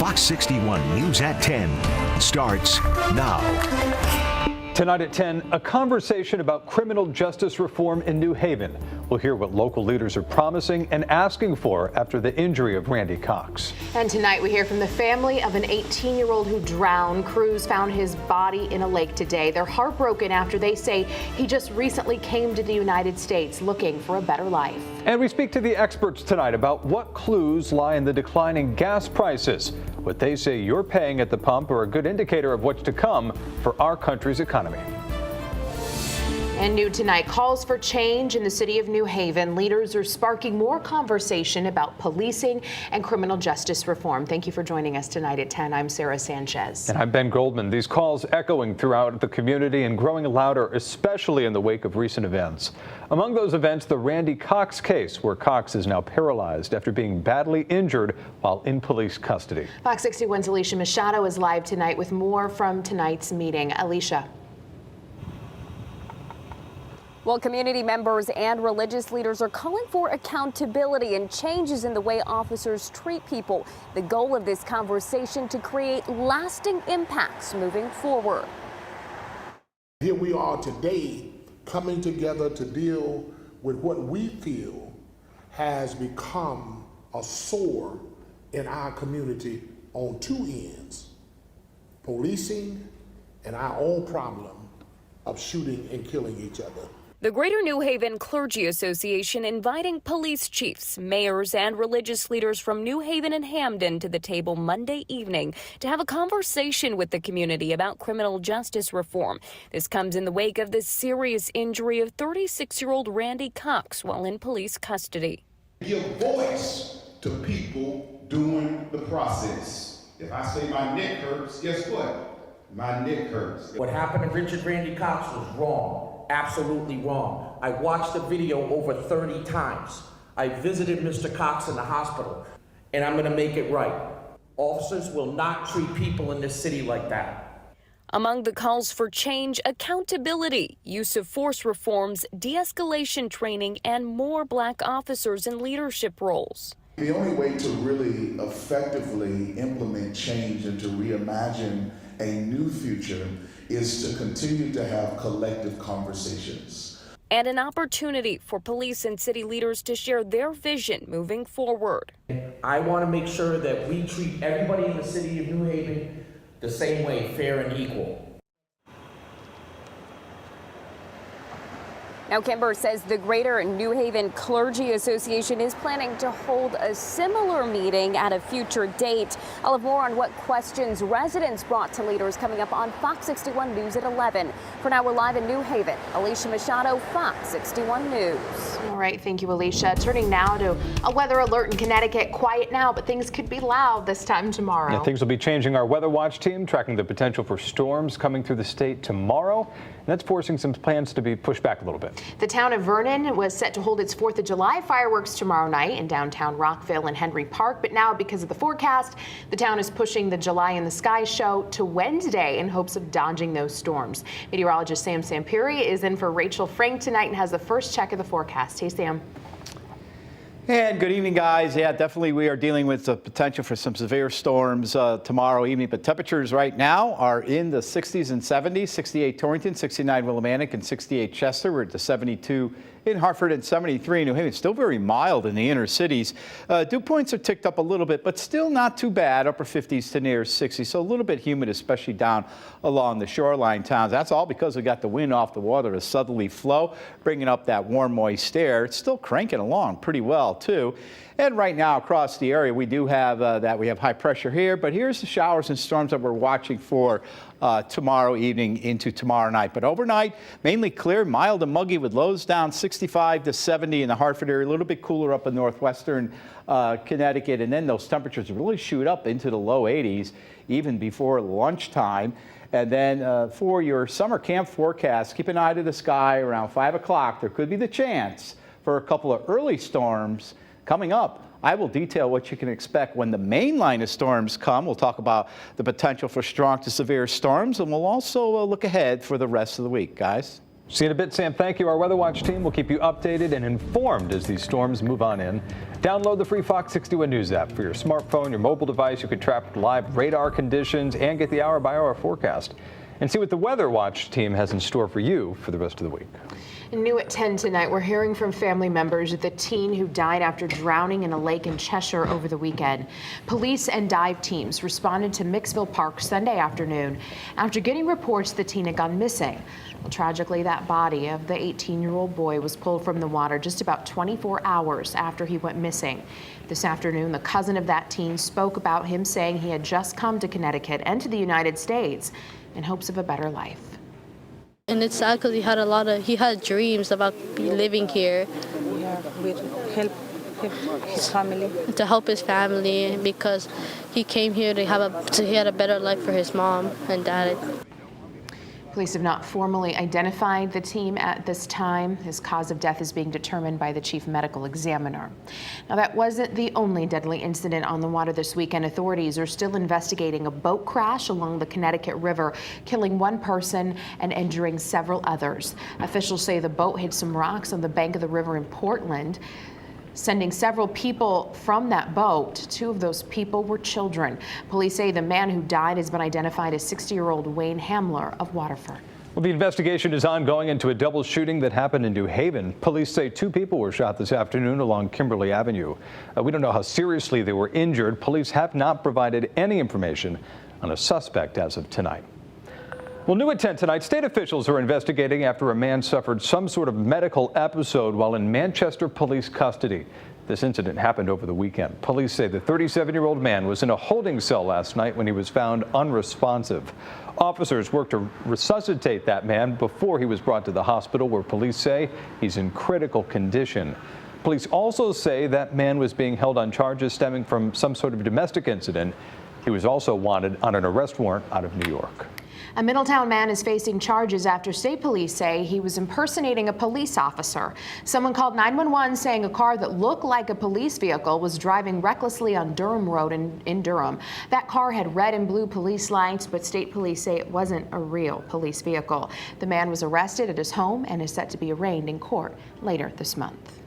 Fox 61 News at 10 starts now. Tonight at 10, a conversation about criminal justice reform in New Haven. We'll hear what local leaders are promising and asking for after the injury of Randy Cox. And tonight we hear from the family of an 18-year-old who drowned. Crews found his body in a lake today. They're heartbroken after they say he just recently came to the United States looking for a better life. And we speak to the experts tonight about what clues lie in the declining gas prices. What they say you're paying at the pump are a good indicator of what's to come for our country's economy. And new tonight, calls for change in the city of New Haven. Leaders are sparking more conversation about policing and criminal justice reform. Thank you for joining us tonight at 10. I'm Sarah Sanchez. And I'm Ben Goldman. These calls echoing throughout the community and growing louder, especially in the wake of recent events. Among those events, the Randy Cox case, where Cox is now paralyzed after being badly injured while in police custody. Fox 61's Alicia Machado is live tonight with more from tonight's meeting. Alicia. Well, community members and religious leaders are calling for accountability and changes in the way officers treat people. The goal of this conversation to create lasting impacts moving forward. Here we are today coming together to deal with what we feel has become a sore in our community on two ends: policing and our own problem of shooting and killing each other. The Greater New Haven Clergy Association inviting police chiefs, mayors, and religious leaders from New Haven and Hamden to the table Monday evening to have a conversation with the community about criminal justice reform. This comes in the wake of the serious injury of 36-year-old Randy Cox while in police custody. Give voice to people during the process. If I say my neck hurts, guess what? My neck hurts. What happened to Richard Randy Cox was wrong. Absolutely wrong. I watched the video over 30 times. I visited Mr. Cox in the hospital, and I'm going to make it right. Officers will not treat people in this city like that. Among the calls for change, accountability, use of force reforms, de-escalation training, and more black officers in leadership roles. The only way to really effectively implement change and to reimagine a new future is to continue to have collective conversations. And an opportunity for police and city leaders to share their vision moving forward. I want to make sure that we treat everybody in the city of New Haven the same way, fair and equal. Now, Kimber says the Greater New Haven Clergy Association is planning to hold a similar meeting at a future date. I'll have more on what questions residents brought to leaders coming up on Fox 61 News at 11. For now, we're live in New Haven. Alicia Machado, Fox 61 News. All right, thank you, Alicia. Turning now to a weather alert in Connecticut. Quiet now, but things could be loud this time tomorrow. Yeah, things will be changing. Our Weather Watch team tracking the potential for storms coming through the state tomorrow. And that's forcing some plans to be pushed back a little bit. The town of Vernon was set to hold its 4th of July fireworks tomorrow night in downtown Rockville and Henry Park. But now, because of the forecast, the town is pushing the July in the Sky show to Wednesday in hopes of dodging those storms. Meteorologist Sam Samperi is in for Rachel Frank tonight and has the first check of the forecast. Hey, Sam. And good evening, guys. Yeah, definitely we are dealing with the potential for some severe storms tomorrow evening, but temperatures right now are in the 60s and 70s, 68 Torrington, 69 Willimantic, and 68 Chester. We're at the 72 in Hartford and 73 in New Haven. Still very mild in the inner cities. Dew points are ticked up a little bit, but still not too bad. Upper 50s to near 60, so a little bit humid, especially down along the shoreline towns. That's all because we got the wind off the water, a southerly flow, bringing up that warm, moist air. It's still cranking along pretty well, too. And right now across the area, we do have we have high pressure here, but here's the showers and storms that we're watching for tomorrow evening into tomorrow night. But overnight, mainly clear, mild and muggy with lows down 65 to 70 in the Hartford area, a little bit cooler up in northwestern Connecticut. And then those temperatures really shoot up into the low 80s even before lunchtime. And then for your summer camp forecast, keep an eye to the sky around 5 o'clock. There could be the chance for a couple of early storms coming up. I will detail what you can expect when the main line of storms come. We'll talk about the potential for strong to severe storms, and we'll also look ahead for the rest of the week, guys. See you in a bit, Sam. Thank you. Our Weather Watch team will keep you updated and informed as these storms move on in. Download the free Fox 61 News app for your smartphone, your mobile device. You can track live radar conditions and get the hour-by-hour forecast. And see what the Weather Watch team has in store for you for the rest of the week. New at 10 tonight, we're hearing from family members of the teen who died after drowning in a lake in Cheshire over the weekend. Police and dive teams responded to Mixville Park Sunday afternoon after getting reports the teen had gone missing. Well, tragically, that body of the 18-year-old boy was pulled from the water just about 24 hours after he went missing. This afternoon, the cousin of that teen spoke about him saying he had just come to Connecticut and to the United States in hopes of a better life. And it's sad because he had dreams about living here. Yeah, with help his family. To help his family, because he came here to he had a better life for his mom and dad. Police have not formally identified the teen at this time. His cause of death is being determined by the chief medical examiner. Now, that wasn't the only deadly incident on the water this weekend. Authorities are still investigating a boat crash along the Connecticut River, killing one person and injuring several others. Officials say the boat hit some rocks on the bank of the river in Portland, sending several people from that boat. Two of those people were children. Police say the man who died has been identified as 60-year-old Wayne Hamler of Waterford. Well, the investigation is ongoing into a double shooting that happened in New Haven. Police say 2 people were shot this afternoon along Kimberly Avenue. We don't know how seriously they were injured. Police have not provided any information on a suspect as of tonight. Well, new at 10 tonight, state officials are investigating after a man suffered some sort of medical episode while in Manchester police custody. This incident happened over the weekend. Police say the 37-year-old man was in a holding cell last night when he was found unresponsive. Officers worked to resuscitate that man before he was brought to the hospital, where police say he's in critical condition. Police also say that man was being held on charges stemming from some sort of domestic incident. He was also wanted on an arrest warrant out of New York. A Middletown man is facing charges after state police say he was impersonating a police officer. Someone called 911 saying a car that looked like a police vehicle was driving recklessly on Durham Road in Durham. That car had red and blue police lights, but state police say it wasn't a real police vehicle. The man was arrested at his home and is set to be arraigned in court later this month.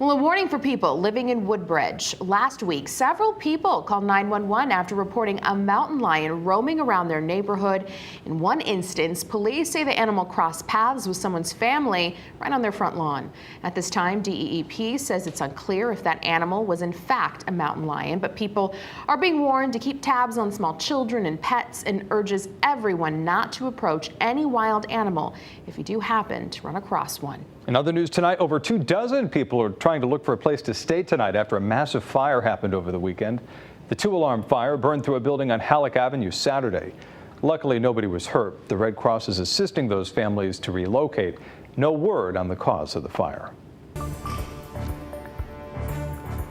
Well, a warning for people living in Woodbridge. Last week, several people called 911 after reporting a mountain lion roaming around their neighborhood. In one instance, police say the animal crossed paths with someone's family right on their front lawn. At this time, DEEP says it's unclear if that animal was in fact a mountain lion, but people are being warned to keep tabs on small children and pets and urges everyone not to approach any wild animal if you do happen to run across one. In other news tonight, over 24 people are trying to look for a place to stay tonight after a massive fire happened over the weekend. The 2-alarm fire burned through a building on Halleck Avenue Saturday. Luckily, nobody was hurt. The Red Cross is assisting those families to relocate. No word on the cause of the fire.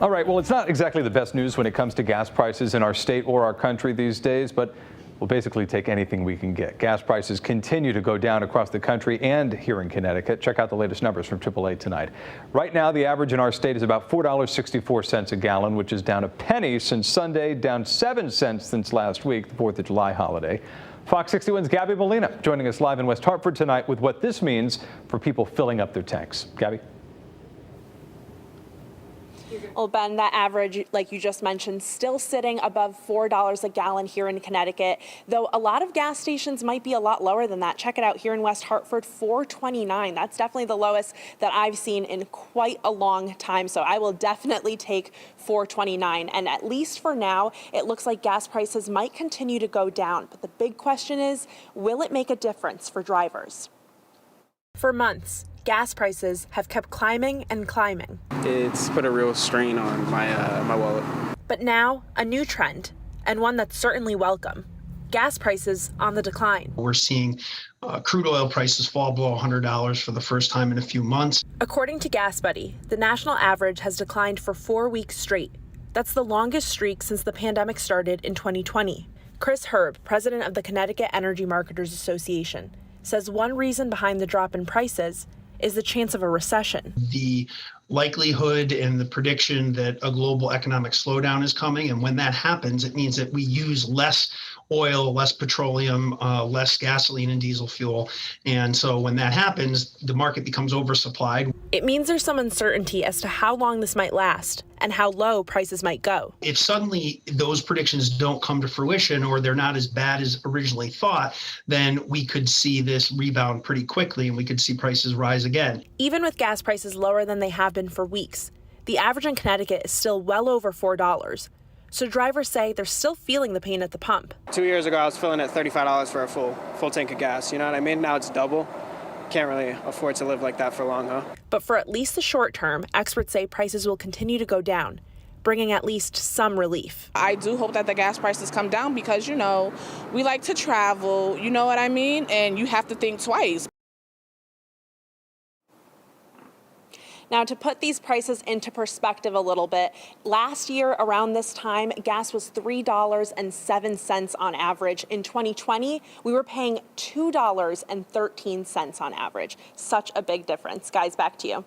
All right, well, it's not exactly the best news when it comes to gas prices in our state or our country these days, but we'll basically take anything we can get. Gas prices continue to go down across the country and here in Connecticut. Check out the latest numbers from AAA tonight. Right now, the average in our state is about $4.64 a gallon, which is down a penny since Sunday, down 7 cents since last week, the 4th of July holiday. Fox 61's Gabby Molina joining us live in West Hartford tonight with what this means for people filling up their tanks. Gabby? Well, Ben, that average, like you just mentioned, still sitting above $4 a gallon here in Connecticut, though a lot of gas stations might be a lot lower than that. Check it out here in West Hartford, $4.29. That's definitely the lowest that I've seen in quite a long time. So I will definitely take $4.29. And at least for now, it looks like gas prices might continue to go down. But the big question is, will it make a difference for drivers? For months, gas prices have kept climbing and climbing. It's put a real strain on my wallet. But now, a new trend, and one that's certainly welcome. Gas prices on the decline. We're seeing crude oil prices fall below $100 for the first time in a few months. According to GasBuddy, the national average has declined for 4 weeks straight. That's the longest streak since the pandemic started in 2020. Chris Herb, president of the Connecticut Energy Marketers Association, says one reason behind the drop in prices is the chance of a recession. The likelihood and the prediction that a global economic slowdown is coming, and when that happens, it means that we use less oil, less petroleum, less gasoline and diesel fuel. And so when that happens, the market becomes oversupplied. It means there's some uncertainty as to how long this might last and how low prices might go. If suddenly those predictions don't come to fruition or they're not as bad as originally thought, then we could see this rebound pretty quickly and we could see prices rise again. Even with gas prices lower than they have been for weeks, the average in Connecticut is still well over $4. So drivers say they're still feeling the pain at the pump. 2 years ago, I was filling at $35 for a full tank of gas. You know what I mean? Now it's double. Can't really afford to live like that for long, huh? But for at least the short term, experts say prices will continue to go down, bringing at least some relief. I do hope that the gas prices come down because, you know, we like to travel, you know what I mean? And you have to think twice. Now, to put these prices into perspective a little bit, last year around this time, gas was $3.07 on average. In 2020, we were paying $2.13 on average. Such a big difference. Guys, back to you.